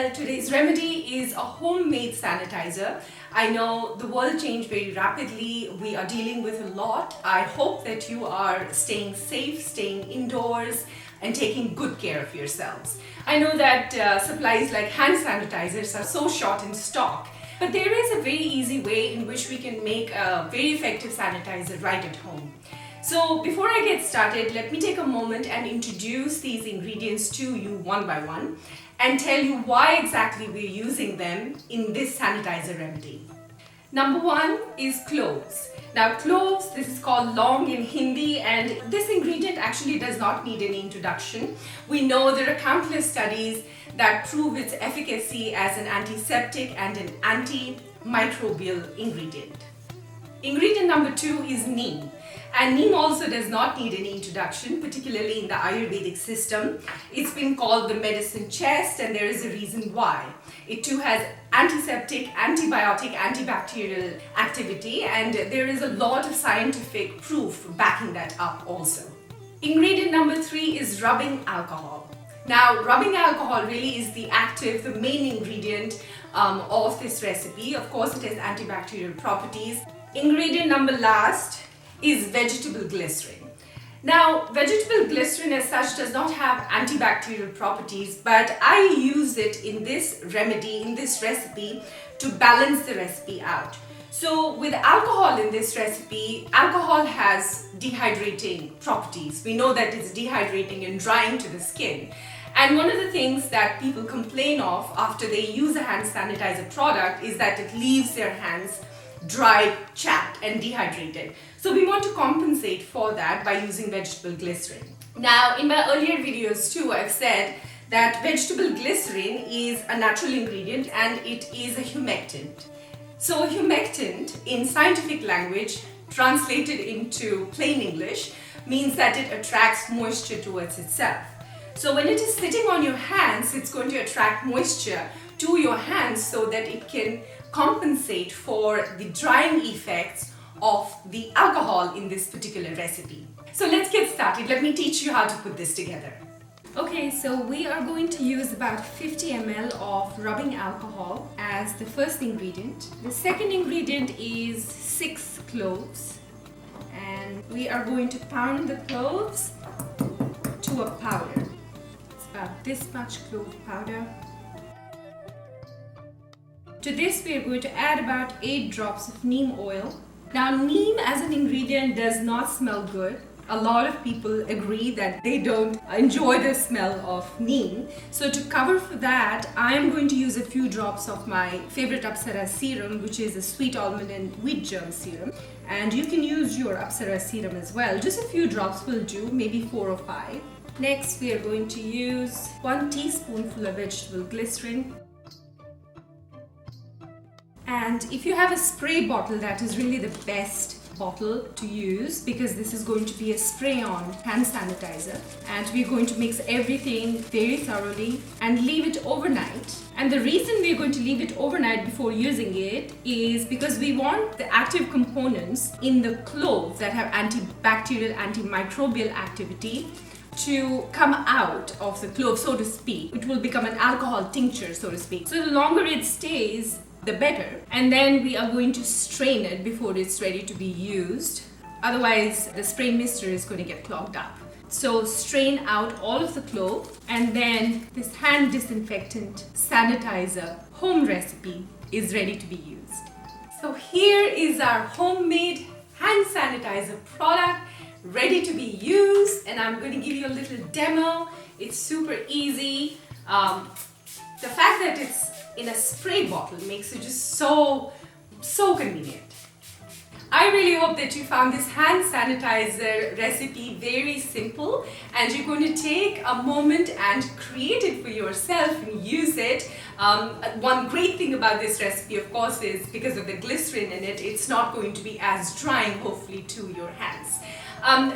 Well, today's remedy is a homemade sanitizer. I know the world changed very rapidly. We are dealing with a lot. I hope that you are staying safe, staying indoors, and taking good care of yourselves. I know that supplies like hand sanitizers are so short in stock, but there is a very easy way in which we can make a very effective sanitizer right at home. So before I get started, let me take a moment and introduce these ingredients to you one by one and tell you why exactly we're using them in this sanitizer remedy. Number one is cloves. Now cloves, this is called long in Hindi, and this ingredient actually does not need any introduction. We know there are countless studies that prove its efficacy as an antiseptic and an antimicrobial ingredient. Ingredient number two is neem. And neem also does not need any introduction, particularly in the Ayurvedic system. It's been called the medicine chest, and there is a reason why. It too has antiseptic, antibiotic, antibacterial activity, and there is a lot of scientific proof backing that up also. Ingredient number three is rubbing alcohol. Now, rubbing alcohol really is the active, the main ingredient of this recipe. Of course, it has antibacterial properties. Ingredient number last is vegetable glycerin. Now, vegetable glycerin as such does not have antibacterial properties, but I use it in this remedy, in this recipe, to balance the recipe out. So with alcohol in this recipe, alcohol has dehydrating properties. We know that it's dehydrating and drying to the skin. And one of the things that people complain of after they use a hand sanitizer product is that it leaves their hands dry, chapped and dehydrated. So we want to compensate for that by using vegetable glycerin. Now, in my earlier videos too, I've said that vegetable glycerin is a natural ingredient and it is a humectant. So a humectant in scientific language, translated into plain English, means that it attracts moisture towards itself. So when it is sitting on your hands, it's going to attract moisture to your hands so that it can compensate for the drying effects of the alcohol in this particular recipe. So let's get started. Let me teach you how to put this together. Okay, so we are going to use about 50 ml of rubbing alcohol as the first ingredient. The second ingredient is 6 cloves, and we are going to pound the cloves to a powder. It's about this much clove powder. To this we are going to add about 8 drops of neem oil. Now neem as an ingredient does not smell good. A lot of people agree that they don't enjoy the smell of neem. So to cover for that, I am going to use a few drops of my favorite Apsara serum, which is a sweet almond and wheat germ serum. And you can use your Apsara serum as well. Just a few drops will do, maybe 4 or 5. Next we are going to use 1 teaspoonful of vegetable glycerin. And if you have a spray bottle, that is really the best bottle to use, because this is going to be a spray-on hand sanitizer, and we're going to mix everything very thoroughly and leave it overnight. And the reason we're going to leave it overnight before using it is because we want the active components in the cloves that have antibacterial, antimicrobial activity to come out of the clove, so to speak. It will become an alcohol tincture, so to speak. So the longer it stays, the better. And then we are going to strain it before it's ready to be used. Otherwise, the spray mister is going to get clogged up. So strain out all of the clove, and then this hand disinfectant sanitizer home recipe is ready to be used. So here is our homemade hand sanitizer product ready to be used, and I'm going to give you a little demo. It's super easy. The fact that it's in a spray bottle makes it just so convenient. I really hope that you found this hand sanitizer recipe very simple, and you're going to take a moment and create it for yourself and use it. One great thing about this recipe, of course, is because of the glycerin in it, it's not going to be as drying, hopefully, to your hands.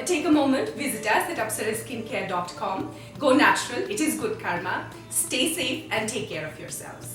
Take a moment, visit us at apsaraskincare.com. Go natural, it is good karma. Stay safe and take care of yourselves.